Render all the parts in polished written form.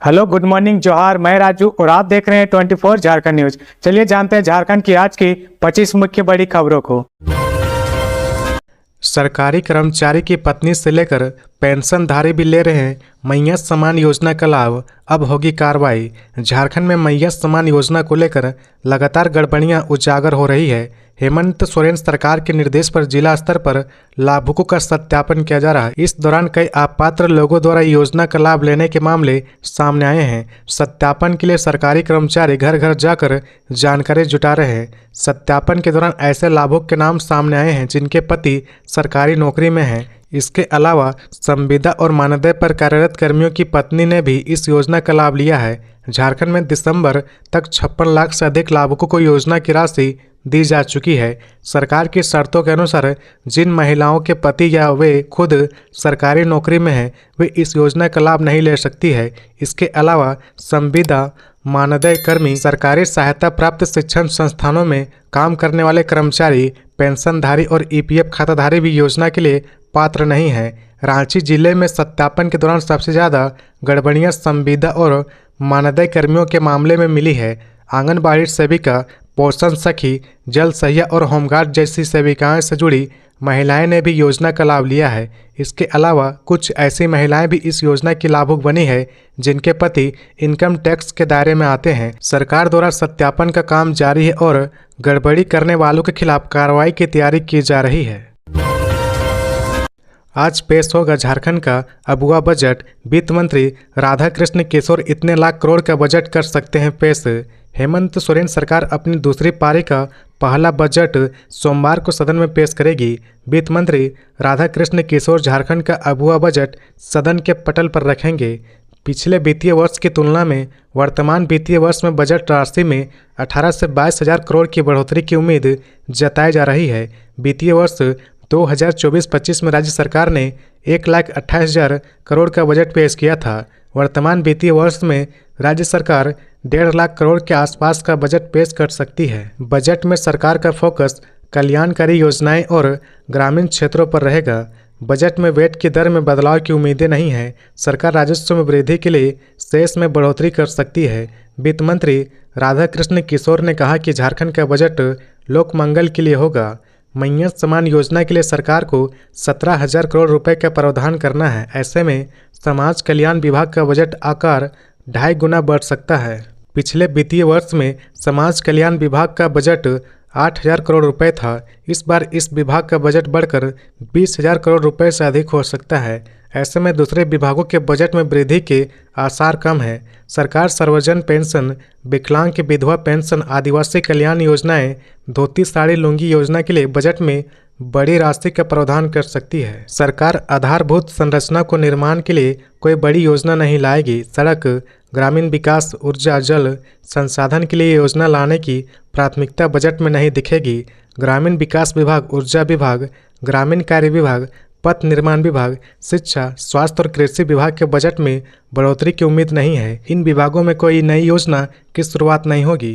Hello, good morning, जोहार। मैं राजू और आप देख रहे हैं 24 झारखंड न्यूज। चलिए जानते हैं झारखंड की आज की 25 मुख्य बड़ी खबरों को। सरकारी कर्मचारी की पत्नी से लेकर पेंशनधारी भी ले रहे हैं मैया सम्मान योजना का लाभ। अब होगी कार्रवाई। झारखंड में मैया सम्मान योजना को लेकर लगातार गड़बड़ियां उजागर हो रही है। हेमंत सोरेन सरकार के निर्देश पर जिला स्तर पर लाभुकों का सत्यापन किया जा रहा है। इस दौरान कई अपात्र लोगों द्वारा योजना का लाभ लेने के मामले सामने आए हैं। सत्यापन के लिए सरकारी कर्मचारी घर घर जाकर जानकारी जुटा रहे हैं। सत्यापन के दौरान ऐसे लाभुक के नाम सामने आए हैं जिनके पति सरकारी नौकरी में हैं। इसके अलावा संविदा और मानदेय पर कार्यरत कर्मियों की पत्नी ने भी इस योजना का लाभ लिया है। झारखंड में दिसंबर तक 56 लाख से अधिक लाभुकों को योजना की राशि दी जा चुकी है। सरकार की शर्तों के अनुसार जिन महिलाओं के पति या वे खुद सरकारी नौकरी में हैं वे इस योजना का लाभ नहीं ले सकती है। इसके अलावा संविदा मानदेय कर्मी, सरकारी सहायता प्राप्त शिक्षण संस्थानों में काम करने वाले कर्मचारी, पेंशनधारी और ईपीएफ खाताधारी भी योजना के लिए पात्र नहीं है। रांची जिले में सत्यापन के दौरान सबसे ज़्यादा गड़बड़ियां संविदा और मानदेय कर्मियों के मामले में मिली है। आंगनबाड़ी सेविका, पोषण सखी, जल सहिया और होमगार्ड जैसी सेविकाएं से जुड़ी महिलाएं ने भी योजना का लाभ लिया है। इसके अलावा कुछ ऐसी महिलाएं भी इस योजना की लाभुक बनी है जिनके पति इनकम टैक्स के दायरे में आते हैं। सरकार द्वारा सत्यापन का काम जारी है और गड़बड़ी करने वालों के खिलाफ कार्रवाई की तैयारी की जा रही है। आज पेश होगा झारखंड का अबुआ बजट। वित्त मंत्री राधाकृष्ण किशोर इतने लाख करोड़ का बजट कर सकते हैं पेश। हेमंत सोरेन सरकार अपनी दूसरी पारी का पहला बजट सोमवार को सदन में पेश करेगी। वित्त मंत्री राधाकृष्ण किशोर झारखंड का अबुआ बजट सदन के पटल पर रखेंगे। पिछले वित्तीय वर्ष की तुलना में वर्तमान वित्तीय वर्ष में बजट राशि में 18 से 22 हज़ार करोड़ की बढ़ोतरी की उम्मीद जताई जा रही है। वित्तीय वर्ष 2024-25 में राज्य सरकार ने 1,28,000 करोड़ का बजट पेश किया था। वर्तमान वित्तीय वर्ष में राज्य सरकार 1.5 लाख करोड़ के आसपास का बजट पेश कर सकती है। बजट में सरकार का फोकस कल्याणकारी योजनाएं और ग्रामीण क्षेत्रों पर रहेगा। बजट में वैट की दर में बदलाव की उम्मीदें नहीं है। सरकार राजस्व में वृद्धि के लिए शेष में बढ़ोतरी कर सकती है। वित्त मंत्री राधाकृष्ण किशोर ने कहा कि झारखंड का बजट लोक मंगल के लिए होगा। मैया सम्मान योजना के लिए सरकार को 17,000 करोड़ रुपए का प्रावधान करना है। ऐसे में समाज कल्याण विभाग का बजट आकार 2.5 गुना बढ़ सकता है। पिछले वित्तीय वर्ष में समाज कल्याण विभाग का बजट 8,000 करोड़ रुपए था। इस बार इस विभाग का बजट बढ़कर 20,000 करोड़ रुपए से अधिक हो सकता है। ऐसे में दूसरे विभागों के बजट में वृद्धि के आसार कम है। सरकार सर्वजन पेंशन, विकलांग की विधवा पेंशन, आदिवासी कल्याण योजनाएं, धोती साड़ी लुंगी योजना के लिए बजट में बड़ी राशि का प्रावधान कर सकती है। सरकार आधारभूत संरचना को निर्माण के लिए कोई बड़ी योजना नहीं लाएगी। सड़क, ग्रामीण विकास, ऊर्जा, जल संसाधन के लिए योजना लाने की प्राथमिकता बजट में नहीं दिखेगी। ग्रामीण विकास विभाग, ऊर्जा विभाग, ग्रामीण कार्य विभाग, पथ निर्माण विभाग, शिक्षा, स्वास्थ्य और कृषि विभाग के बजट में बढ़ोतरी की उम्मीद नहीं है। इन विभागों में कोई नई योजना की शुरुआत नहीं होगी।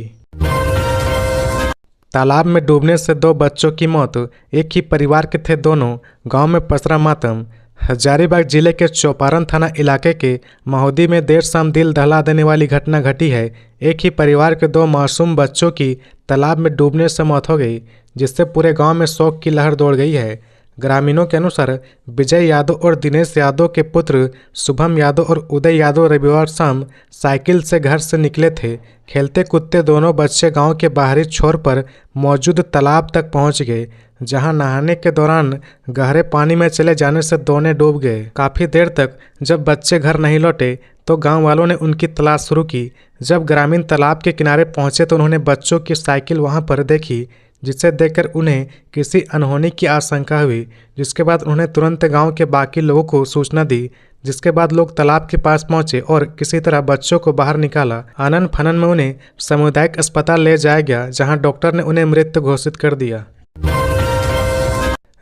तालाब में डूबने से 2 बच्चों की मौत, एक ही परिवार के थे दोनों, गांव में पसरा मातम। हजारीबाग जिले के चौपारण थाना इलाके के महुदी में देर शाम दिल दहला देने वाली घटना घटी है। एक ही परिवार के 2 मासूम बच्चों की तालाब में डूबने से मौत हो गई, जिससे पूरे गांव में शोक की लहर दौड़ गई है। ग्रामीणों के अनुसार विजय यादव और दिनेश यादव के पुत्र शुभम यादव और उदय यादव रविवार शाम साइकिल से घर से निकले थे। खेलते कूदते दोनों बच्चे गांव के बाहरी छोर पर मौजूद तालाब तक पहुंच गए, जहां नहाने के दौरान गहरे पानी में चले जाने से दोनों डूब गए। काफ़ी देर तक जब बच्चे घर नहीं लौटे तो गांव वालों ने उनकी तलाश शुरू की। जब ग्रामीण तालाब के किनारे पहुंचे तो उन्होंने बच्चों की साइकिल वहां पर देखी, जिसे देखकर उन्हें किसी अनहोनी की आशंका हुई। जिसके बाद उन्होंने तुरंत गांव के बाकी लोगों को सूचना दी, जिसके बाद लोग तालाब के पास पहुंचे और किसी तरह बच्चों को बाहर निकाला। आनन फानन में उन्हें सामुदायिक अस्पताल ले जाया गया, जहां डॉक्टर ने उन्हें मृत घोषित कर दिया।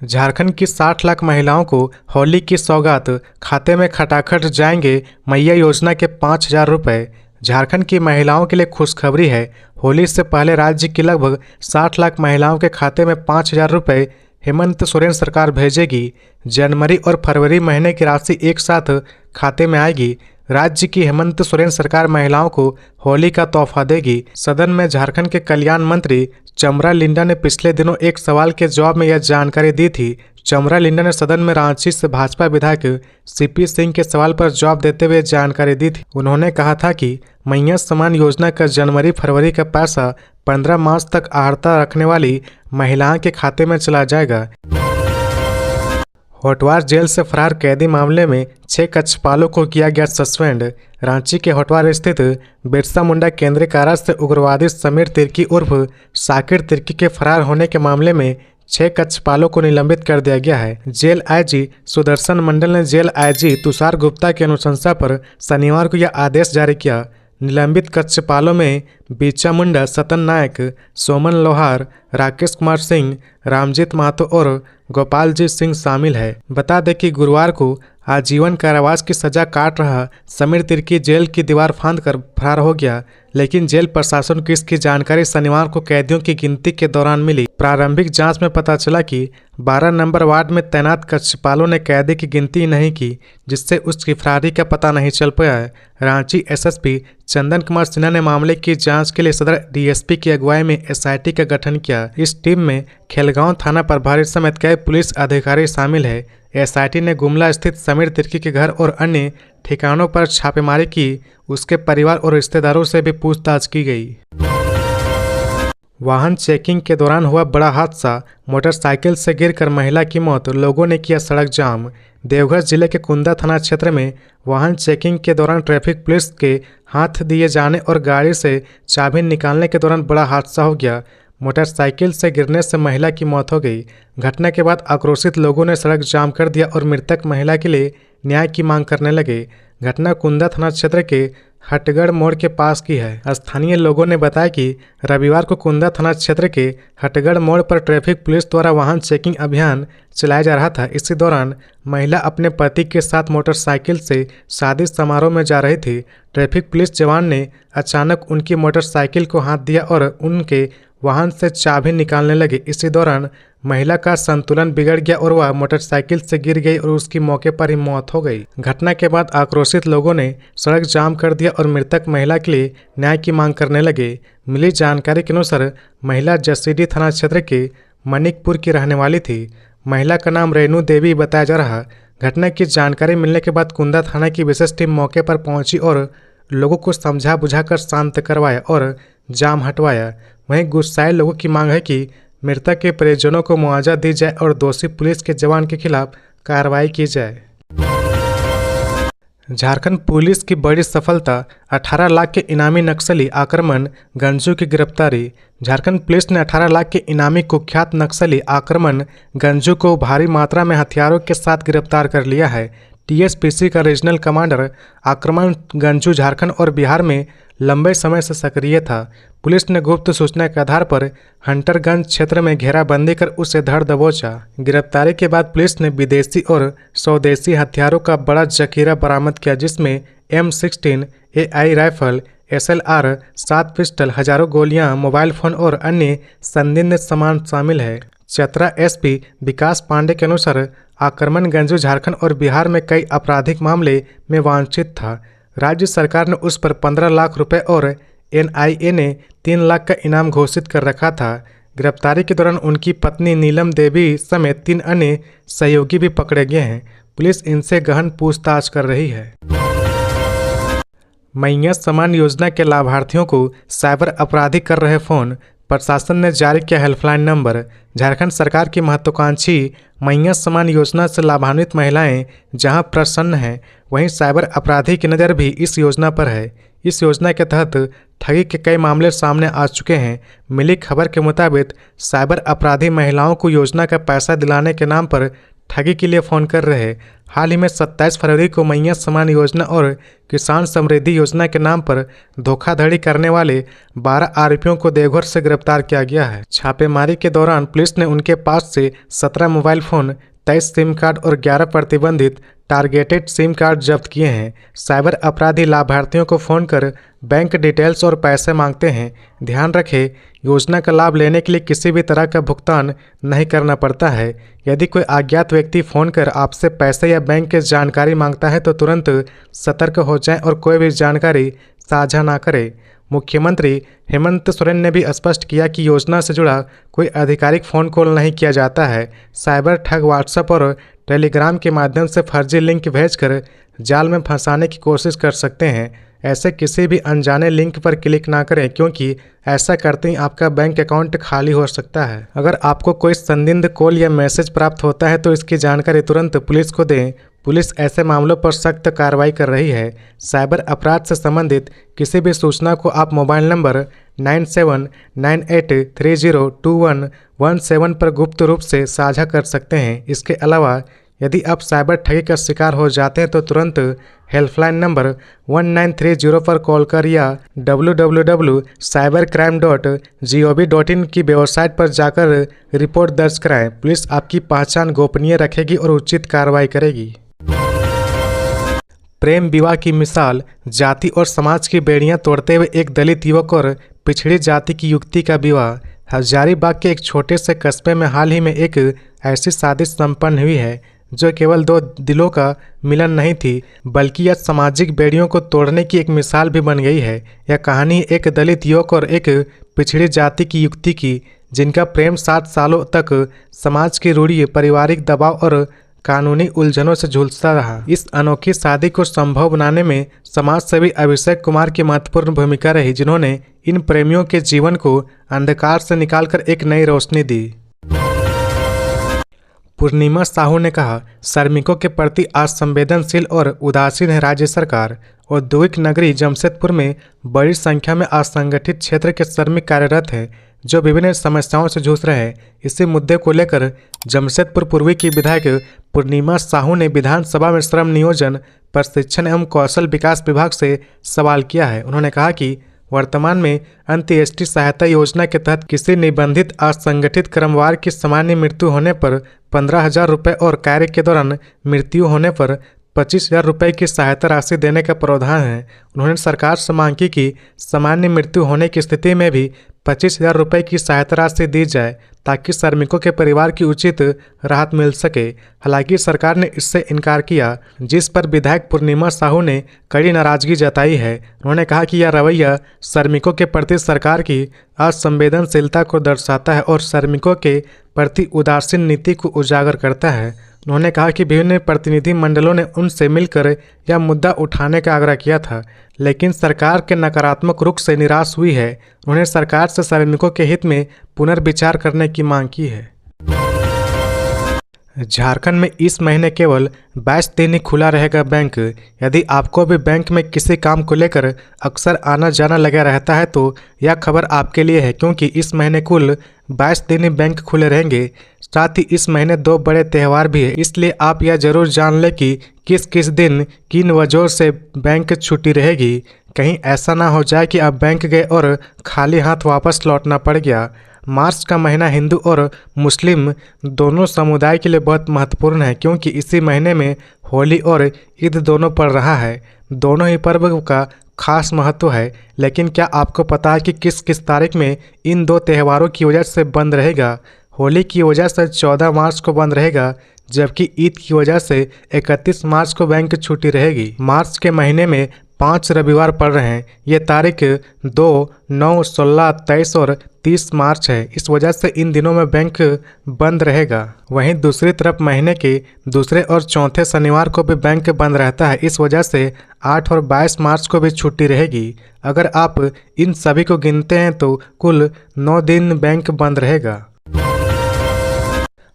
झारखंड की 60 लाख महिलाओं को होली की सौगात, खाते में खटाखट जाएंगे मैया योजना के 5,000 रुपये। झारखंड की महिलाओं के लिए खुशखबरी है। होली से पहले राज्य की लगभग 60 लाख महिलाओं के खाते में 5,000 रुपये हेमंत सोरेन सरकार भेजेगी। जनवरी और फरवरी महीने की राशि एक साथ खाते में आएगी। राज्य की हेमंत सोरेन सरकार महिलाओं को होली का तोहफा देगी। सदन में झारखंड के कल्याण मंत्री चमरा लिंडा ने पिछले दिनों एक सवाल के जवाब में यह जानकारी दी थी। चमरा लिंडा ने सदन में रांची से भाजपा विधायक सीपी सिंह के सवाल पर जवाब देते हुए जानकारी दी थी। उन्होंने कहा था कि मैया सम्मान योजना का जनवरी फरवरी का पैसा 15 मार्च तक आहर्ता रखने वाली महिलाओं के खाते में चला जाएगा। होटवार जेल से फरार कैदी मामले में 6 कक्षपालों को किया गया सस्पेंड। रांची के होटवार स्थित बिरसा मुंडा केंद्रीय कारा से उग्रवादी समीर तिर्की उर्फ साकिर तिर्की के फरार होने के मामले में 6 कक्षपालों को निलंबित कर दिया गया है। जेल आईजी सुदर्शन मंडल ने जेल आईजी तुषार गुप्ता की अनुशंसा पर शनिवार को यह आदेश जारी किया। निलंबित कक्षपालों में बीचा मुंडा, सतन नायक, सोमन लोहार, राकेश कुमार सिंह, रामजीत महतो और गोपालजीत सिंह शामिल है। बता दें कि गुरुवार को आजीवन कारावास की सजा काट रहा समीर तिर्की जेल की दीवार फांद कर फरार हो गया, लेकिन जेल प्रशासन को इसकी जानकारी शनिवार को कैदियों की गिनती के दौरान मिली। प्रारंभिक जांच में पता चला कि 12 नंबर वार्ड में तैनात कक्षपालों ने कैदी की गिनती नहीं की, जिससे उसकी फरारी का पता नहीं चल पाया। रांची एसएसपी चंदन कुमार सिन्हा ने मामले की जांच के लिए सदर डीएसपी की अगुवाई में एसआईटी का गठन किया। इस टीम में खेलगांव थाना प्रभारी समेत कई पुलिस अधिकारी शामिल है। एसआईटी ने गुमला स्थित समीर तिर्की के घर और अन्य ठिकानों पर छापेमारी की। उसके परिवार और रिश्तेदारों से भी पूछताछ की गई। वाहन चेकिंग के दौरान हुआ बड़ा हादसा, मोटरसाइकिल से गिरकर महिला की मौत, लोगों ने किया सड़क जाम। देवघर जिले के कुंदा थाना क्षेत्र में वाहन चेकिंग के दौरान ट्रैफिक पुलिस के हाथ दिए जाने और गाड़ी से चाबी निकालने के दौरान बड़ा हादसा हो गया। मोटरसाइकिल से गिरने से महिला की मौत हो गई। घटना के बाद आक्रोशित लोगों ने सड़क जाम कर दिया और मृतक महिला के लिए न्याय की मांग करने लगे। घटना कुंदा थाना क्षेत्र के हटगढ़ मोड़ के पास की है। स्थानीय लोगों ने बताया कि रविवार को कुंदा थाना क्षेत्र के हटगढ़ मोड़ पर ट्रैफिक पुलिस द्वारा वाहन चेकिंग अभियान चलाया जा रहा था। इसी दौरान महिला अपने पति के साथ मोटरसाइकिल से शादी समारोह में जा रही थी। ट्रैफिक पुलिस जवान ने अचानक उनकी मोटरसाइकिल को हाथ दिया और उनके वाहन से चाबी निकालने लगे। इसी दौरान महिला का संतुलन बिगड़ गया और वह मोटरसाइकिल से गिर गई और उसकी मौके पर ही मौत हो गई। घटना के बाद आक्रोशित लोगों ने सड़क जाम कर दिया और मृतक महिला के लिए न्याय की मांग करने लगे। मिली जानकारी के अनुसार महिला जसीडीह थाना क्षेत्र के मनिकपुर की रहने वाली थी। महिला का नाम रेणु देवी बताया जा रहा। घटना की जानकारी मिलने के बाद कुंदा थाना की विशेष टीम मौके पर पहुंची और लोगों को समझा बुझाकर शांत करवाया और जाम हटवाया। वहीं गुस्साए लोगों की मांग है कि मृतक के परिजनों को मुआवजा दी जाए और दोषी पुलिस के जवान के खिलाफ कार्रवाई की जाए। झारखंड पुलिस की बड़ी सफलता, 18 लाख के इनामी नक्सली आक्रमण गंजू की गिरफ्तारी। झारखंड पुलिस ने 18 लाख के इनामी कुख्यात नक्सली आक्रमण गंजू को भारी मात्रा में हथियारों के साथ गिरफ्तार कर लिया है। टीएसपीसी का रीजनल कमांडर आक्रमण गंजू झारखंड और बिहार में लंबे समय से सक्रिय था। पुलिस ने गुप्त सूचना के आधार पर हंटरगंज क्षेत्र में घेराबंदी कर उसे धर दबोचा। गिरफ्तारी के बाद पुलिस ने विदेशी और स्वदेशी हथियारों का बड़ा जखीरा बरामद किया, जिसमें M16 AI rifle, SLR 7 pistol, हजारों गोलियां, मोबाइल फोन और अन्य संदिग्ध सामान शामिल है। चतरा एसपी विकास पांडे के अनुसार आक्रमण गंजू झारखंड और बिहार में कई आपराधिक मामले में वांछित था। राज्य सरकार ने उस पर 15 लाख रुपए और NIA ने 3 लाख का इनाम घोषित कर रखा था। गिरफ्तारी के दौरान उनकी पत्नी नीलम देवी समेत 3 अन्य सहयोगी भी पकड़े गए हैं। पुलिस इनसे गहन पूछताछ कर रही है। मैया सम्मान योजना के लाभार्थियों को साइबर अपराधी कर रहे फोन, प्रशासन ने जारी किया हेल्पलाइन नंबर। झारखंड सरकार की महत्वाकांक्षी मैया सम्मान योजना से लाभान्वित महिलाएं जहां प्रसन्न हैं, वहीं साइबर अपराधी की नज़र भी इस योजना पर है। इस योजना के तहत ठगी के कई मामले सामने आ चुके हैं। मिली खबर के मुताबिक साइबर अपराधी महिलाओं को योजना का पैसा दिलाने के नाम पर ठगी के लिए फ़ोन कर रहे। हाल ही में 27 फरवरी को मैया सम्मान योजना और किसान समृद्धि योजना के नाम पर धोखाधड़ी करने वाले 12 आरोपियों को देवघर से गिरफ्तार किया गया है। छापेमारी के दौरान पुलिस ने उनके पास से 17 मोबाइल फ़ोन, 23 सिम कार्ड और 11 प्रतिबंधित टारगेटेड सिम कार्ड जब्त किए हैं। साइबर अपराधी लाभार्थियों को फ़ोन कर बैंक डिटेल्स और पैसे मांगते हैं। ध्यान रखें, योजना का लाभ लेने के लिए किसी भी तरह का भुगतान नहीं करना पड़ता है। यदि कोई अज्ञात व्यक्ति फ़ोन कर आपसे पैसे या बैंक की जानकारी मांगता है तो तुरंत सतर्क हो जाएं और कोई भी जानकारी साझा ना करें। मुख्यमंत्री हेमंत सोरेन ने भी स्पष्ट किया कि योजना से जुड़ा कोई आधिकारिक फ़ोन कॉल नहीं किया जाता है। साइबर ठग व्हाट्सएप और टेलीग्राम के माध्यम से फर्जी लिंक भेजकर जाल में फंसाने की कोशिश कर सकते हैं। ऐसे किसी भी अनजाने लिंक पर क्लिक ना करें, क्योंकि ऐसा करते ही आपका बैंक अकाउंट खाली हो सकता है। अगर आपको कोई संदिग्ध कॉल या मैसेज प्राप्त होता है तो इसकी जानकारी तुरंत पुलिस को दें। पुलिस ऐसे मामलों पर सख्त कार्रवाई कर रही है। साइबर अपराध से संबंधित किसी भी सूचना को आप मोबाइल नंबर 9798302117 पर गुप्त रूप से साझा कर सकते हैं। इसके अलावा यदि आप साइबर ठगी का शिकार हो जाते हैं तो तुरंत हेल्पलाइन नंबर 1930 पर कॉल कर या www.cybercrime.gov.in की वेबसाइट पर जाकर रिपोर्ट दर्ज कराएं। पुलिस आपकी पहचान गोपनीय रखेगी और उचित कार्रवाई करेगी। प्रेम विवाह की मिसाल, जाति और समाज की बेड़ियां तोड़ते हुए एक दलित युवक और पिछड़ी जाति की युवती का विवाह। हजारीबाग के एक छोटे से कस्बे में हाल ही में एक ऐसी शादी संपन्न हुई है जो केवल दो दिलों का मिलन नहीं थी, बल्कि यह सामाजिक बेड़ियों को तोड़ने की एक मिसाल भी बन गई है। यह कहानी एक दलित युवक और एक पिछड़ी जाति की युवती की, जिनका प्रेम 7 सालों तक समाज की रूढ़ी, पारिवारिक दबाव और कानूनी उलझनों से झुलसता रहा। इस अनोखी शादी को संभव बनाने में समाजसेवी अभिषेक कुमार की महत्वपूर्ण भूमिका रही, जिन्होंने इन प्रेमियों के जीवन को अंधकार से निकालकर एक नई रोशनी दी। पूर्णिमा साहू ने कहा, श्रमिकों के प्रति आज संवेदनशील और उदासीन है राज्य सरकार। औद्योगिक नगरी जमशेदपुर में बड़ी संख्या में असंगठित क्षेत्र के श्रमिक कार्यरत हैं जो विभिन्न समस्याओं से जूझ रहे हैं। इसी मुद्दे को लेकर जमशेदपुर पूर्वी की विधायक पूर्णिमा साहू ने विधानसभा में श्रम नियोजन, प्रशिक्षण एवं कौशल विकास विभाग से सवाल किया है। उन्होंने कहा कि वर्तमान में अंत्योदय सहायता योजना के तहत किसी निबंधित असंगठित कर्मचारी की सामान्य मृत्यु होने पर 15,000 रुपये और कार्य के दौरान मृत्यु होने पर 25,000 रुपये की सहायता राशि देने का प्रावधान है। उन्होंने सरकार से मांग की कि सामान्य मृत्यु होने की स्थिति में भी 25,000 रुपये की सहायता राशि दी जाए ताकि श्रमिकों के परिवार की उचित राहत मिल सके। हालांकि सरकार ने इससे इनकार किया, जिस पर विधायक पूर्णिमा साहू ने कड़ी नाराजगी जताई है। उन्होंने कहा कि यह रवैया श्रमिकों के प्रति सरकार की असंवेदनशीलता को दर्शाता है और श्रमिकों के प्रति उदासीन नीति को उजागर करता है। उन्होंने कहा कि विभिन्न प्रतिनिधि मंडलों ने उनसे मिलकर यह मुद्दा उठाने का आग्रह किया था, लेकिन सरकार के नकारात्मक रुख से निराश हुई है। उन्होंने सरकार से श्रमिकों के हित में पुनर्विचार करने की मांग की है। झारखंड में इस महीने केवल 22 दिन ही खुला रहेगा बैंक। यदि आपको भी बैंक में किसी काम को लेकर अक्सर आना जाना लगा रहता है तो यह खबर आपके लिए है, क्योंकि इस महीने कुल 22 दिन ही बैंक खुले रहेंगे। साथ ही इस महीने 2 बड़े त्यौहार भी है, इसलिए आप यह जरूर जान लें कि किस किस दिन किन वजहों से बैंक छुट्टी रहेगी। कहीं ऐसा ना हो जाए कि आप बैंक गए और खाली हाथ वापस लौटना पड़ गया। मार्च का महीना हिंदू और मुस्लिम दोनों समुदाय के लिए बहुत महत्वपूर्ण है, क्योंकि इसी महीने में होली और ईद दोनों पड़ रहा है। दोनों ही पर्व का खास महत्व है, लेकिन क्या आपको पता है कि किस किस तारीख में इन 2 त्योहारों की वजह से बंद रहेगा? होली की वजह से 14 मार्च को बंद रहेगा, जबकि ईद की वजह से 31 मार्च को बैंक छुट्टी रहेगी। मार्च के महीने में 5 रविवार पड़ रहे हैं। ये तारीख 2, 9, 16, 23 और 30 मार्च है। इस वजह से इन दिनों में बैंक बंद रहेगा। वहीं दूसरी तरफ महीने के दूसरे और चौथे शनिवार को भी बैंक बंद रहता है। इस वजह से 8 और 22 मार्च को भी छुट्टी रहेगी। अगर आप इन सभी को गिनते हैं तो कुल 9 दिन बैंक बंद रहेगा।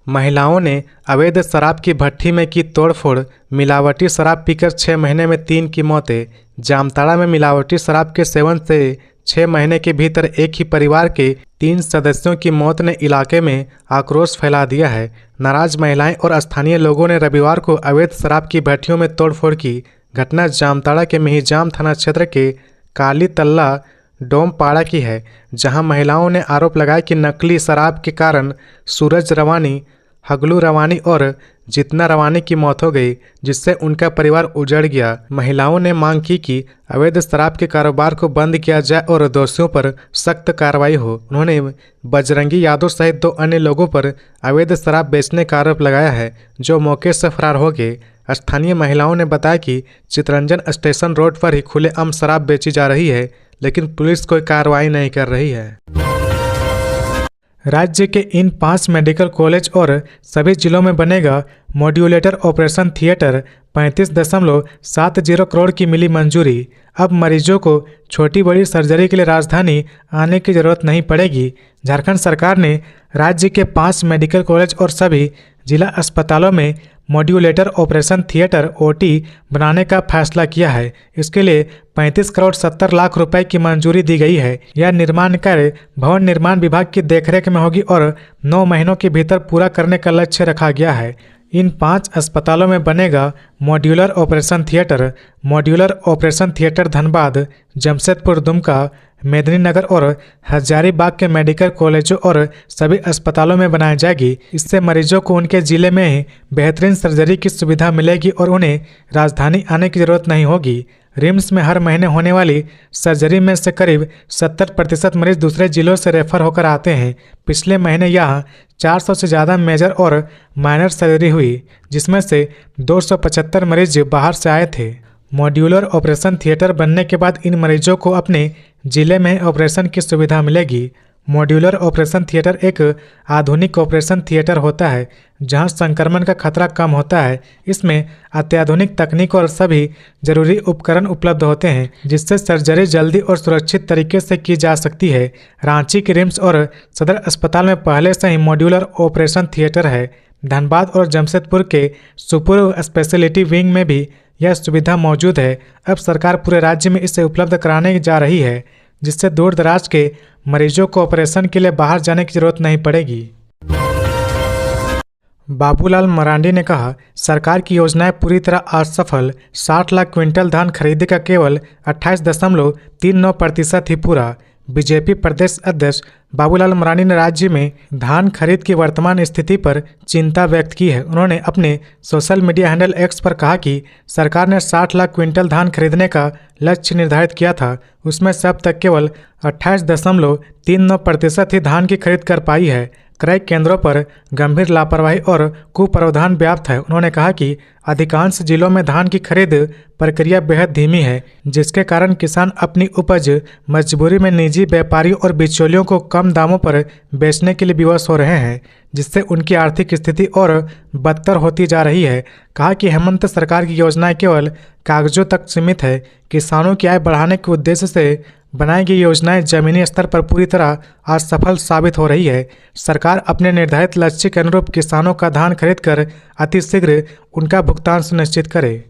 महिलाओं ने अवैध शराब की भट्टी में की तोड़फोड़, मिलावटी शराब पीकर 6 महीने में 3 की मौतें। जामताड़ा में मिलावटी शराब के सेवन से 6 महीने के भीतर एक ही परिवार के 3 सदस्यों की मौत ने इलाके में आक्रोश फैला दिया है। नाराज महिलाएं और स्थानीय लोगों ने रविवार को अवैध शराब की भट्टियों में तोड़फोड़ की। घटना जामताड़ा के मिहिजाम थाना क्षेत्र के काली तल्ला डोमपाड़ा की है, जहां महिलाओं ने आरोप लगाया कि नकली शराब के कारण सूरज रवानी, हगलू रवानी और जितना रवानी की मौत हो गई, जिससे उनका परिवार उजड़ गया। महिलाओं ने मांग की कि अवैध शराब के कारोबार को बंद किया जाए और दोषियों पर सख्त कार्रवाई हो। उन्होंने बजरंगी यादव सहित 2 अन्य लोगों पर अवैध शराब बेचने का आरोप लगाया है, जो मौके से फरार हो गए। स्थानीय महिलाओं ने बताया कि चितरंजन स्टेशन रोड पर ही खुलेआम शराब बेची जा रही है, लेकिन पुलिस कोई कार्रवाई नहीं कर रही है। राज्य के इन 5 मेडिकल कॉलेज और सभी जिलों में बनेगा मॉड्यूलेटर ऑपरेशन थिएटर। 35.70 करोड़ की मिली मंजूरी। अब मरीजों को छोटी बड़ी सर्जरी के लिए राजधानी आने की जरूरत नहीं पड़ेगी। झारखंड सरकार ने राज्य के 5 मेडिकल कॉलेज और सभी जिला अस्पतालों में मॉड्यूलेटर ऑपरेशन थिएटर (OT) बनाने का फैसला किया है। इसके लिए 35 करोड़ 70 लाख रुपए की मंजूरी दी गई है। यह निर्माण कार्य भवन निर्माण विभाग की देखरेख में होगी और 9 महीनों के भीतर पूरा करने का लक्ष्य रखा गया है। इन 5 अस्पतालों में बनेगा modular operation theatre. Modular operation theatre Dhanbad, Jamshedpur, Dumka, Medininagar और हजारीबाग के मेडिकल कॉलेजों और सभी अस्पतालों में बनाई जाएगी। इससे मरीजों को उनके जिले में ही बेहतरीन सर्जरी की सुविधा मिलेगी और उन्हें राजधानी आने की जरूरत नहीं होगी। रिम्स में हर महीने होने वाली सर्जरी में से करीब 70% मरीज दूसरे जिलों से रेफर होकर आते हैं। पिछले महीने यहाँ 400 से ज़्यादा मेजर और माइनर सर्जरी हुई, जिसमें से 275 मरीज बाहर से आए थे। मॉड्यूलर ऑपरेशन थिएटर बनने के बाद इन मरीजों को अपने जिले में ऑपरेशन की सुविधा मिलेगी। मॉड्यूलर ऑपरेशन थिएटर एक आधुनिक ऑपरेशन थिएटर होता है जहां संक्रमण का खतरा कम होता है। इसमें अत्याधुनिक तकनीक और सभी जरूरी उपकरण उपलब्ध होते हैं, जिससे सर्जरी जल्दी और सुरक्षित तरीके से की जा सकती है। रांची के रिम्स और सदर अस्पताल में पहले से ही मॉड्यूलर ऑपरेशन थिएटर है। धनबाद और जमशेदपुर के सुपर स्पेशलिटी विंग में भी यह सुविधा मौजूद है। अब सरकार पूरे राज्य में इसे उपलब्ध कराने जा रही है, जिससे दूर दराज के मरीजों को ऑपरेशन के लिए बाहर जाने की जरूरत नहीं पड़ेगी। बाबूलाल मरांडी ने कहा, सरकार की योजनाएं पूरी तरह असफल। 60 लाख क्विंटल धान खरीदी का केवल 28.39% ही पूरा। बीजेपी प्रदेश अध्यक्ष बाबूलाल मरांडी ने राज्य में धान खरीद की वर्तमान स्थिति पर चिंता व्यक्त की है। उन्होंने अपने सोशल मीडिया हैंडल एक्स पर कहा कि सरकार ने 60 लाख क्विंटल धान खरीदने का लक्ष्य निर्धारित किया था, उसमें से अब तक केवल 28.39% ही धान की खरीद कर पाई है। क्रय केंद्रों पर गंभीर लापरवाही और कुप्रावधान व्याप्त है। उन्होंने कहा कि अधिकांश जिलों में धान की खरीद प्रक्रिया बेहद धीमी है, जिसके कारण किसान अपनी उपज मजबूरी में निजी व्यापारियों और बिचौलियों को कम दामों पर बेचने के लिए विवश हो रहे हैं, जिससे उनकी आर्थिक स्थिति और बदतर होती जा रही है। कहा कि हेमंत सरकार की योजनाएं केवल कागजों तक सीमित है। किसानों की आय बढ़ाने के उद्देश्य से बनाई गई योजनाएं जमीनी स्तर पर पूरी तरह असफल साबित हो रही है। सरकार अपने निर्धारित लक्ष्य के अनुरूप किसानों का धान खरीदकर अतिशीघ्र उनका भुगतान सुनिश्चित करे।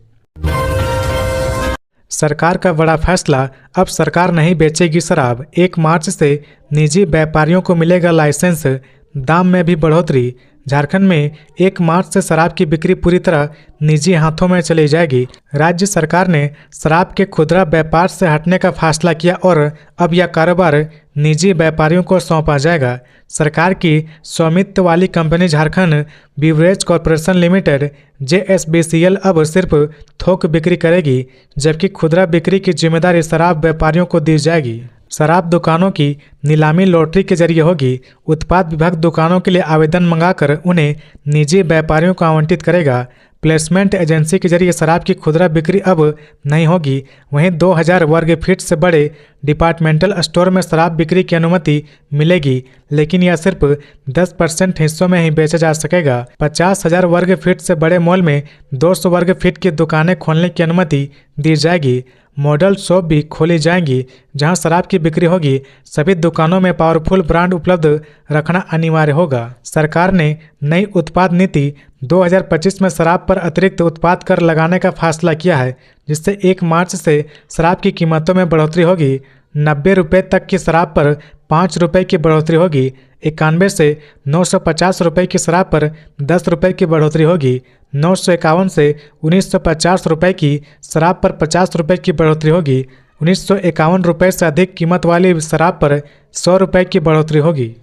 सरकार का बड़ा फैसला, अब सरकार नहीं बेचेगी शराब। 1 मार्च से निजी व्यापारियों को मिलेगा लाइसेंस, दाम में भी बढ़ोतरी। झारखंड में 1 मार्च से शराब की बिक्री पूरी तरह निजी हाथों में चली जाएगी। राज्य सरकार ने शराब के खुदरा व्यापार से हटने का फैसला किया और अब यह कारोबार निजी व्यापारियों को सौंपा जाएगा। सरकार की स्वामित्व वाली company Jharkhand beverage corporation limited JSBCL अब सिर्फ थोक बिक्री करेगी, जबकि खुदरा बिक्री की जिम्मेदारी शराब व्यापारियों को दी जाएगी। शराब दुकानों की नीलामी लॉटरी के जरिए होगी। उत्पाद विभाग दुकानों के लिए आवेदन मंगाकर उन्हें निजी व्यापारियों को आवंटित करेगा। प्लेसमेंट एजेंसी के जरिए शराब की खुदरा बिक्री अब नहीं होगी। वहीं 2000 वर्ग फीट से बड़े डिपार्टमेंटल स्टोर में शराब बिक्री की अनुमति मिलेगी, लेकिन यह सिर्फ 10% हिस्सों में ही बेचा जा सकेगा। 50,000 वर्ग फीट से बड़े मॉल में 200 वर्ग फीट की दुकानें खोलने की अनुमति दी जाएगी। मॉडल शॉप भी खोली जाएंगी जहां शराब की बिक्री होगी। सभी दुकानों में पावरफुल ब्रांड उपलब्ध रखना अनिवार्य होगा। सरकार ने नई उत्पाद नीति 2025 में शराब पर अतिरिक्त उत्पाद कर लगाने का फैसला किया है, जिससे 1 मार्च से शराब की कीमतों में बढ़ोतरी होगी। 90 रुपये तक की शराब पर 5 रुपये की बढ़ोतरी होगी। 91 से 950 रुपये की शराब पर 10 रुपये की बढ़ोतरी होगी। 951 से 1950 रुपये की शराब पर 50 रुपये की बढ़ोतरी होगी। 1951 रुपये से अधिक कीमत वाली शराब पर 100 रुपये की बढ़ोतरी होगी।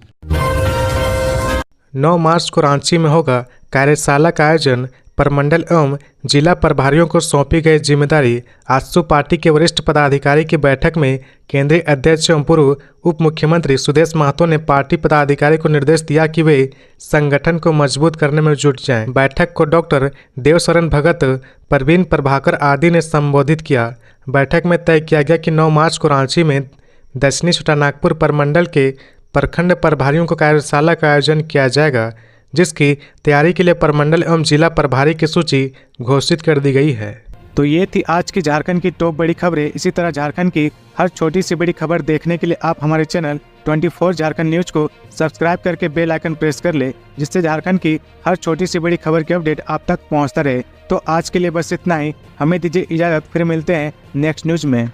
9 मार्च को रांची में होगा कार्यशाला का आयोजन। प्रमंडल एवं जिला प्रभारियों को सौंपी गई जिम्मेदारी। आजसू पार्टी के वरिष्ठ पदाधिकारी की बैठक में केंद्रीय अध्यक्ष एवं पूर्व उप मुख्यमंत्री सुदेश महतो ने पार्टी पदाधिकारी को निर्देश दिया कि वे संगठन को मजबूत करने में जुट जाएं। बैठक को डॉक्टर देवशरण भगत, परवीन प्रभाकर आदि ने संबोधित किया। बैठक में तय किया गया कि 9 मार्च को रांची में दक्षिणी छोटानागपुर प्रमंडल के प्रखंड प्रभारियों को कार्यशाला का आयोजन किया जाएगा, जिसकी तैयारी के लिए प्रमंडल एवं जिला प्रभारी की सूची घोषित कर दी गई है। तो ये थी आज की झारखंड की टॉप बड़ी खबरें। इसी तरह झारखंड की हर छोटी सी बड़ी खबर देखने के लिए आप हमारे चैनल 24 झारखंड न्यूज को सब्सक्राइब करके बेल आइकन प्रेस कर ले, जिससे झारखंड की हर छोटी सी बड़ी खबर की अपडेट आप तक पहुंचता रहे। तो आज के लिए बस इतना ही। हमें दीजिए इजाजत, फिर मिलते हैं नेक्स्ट न्यूज में।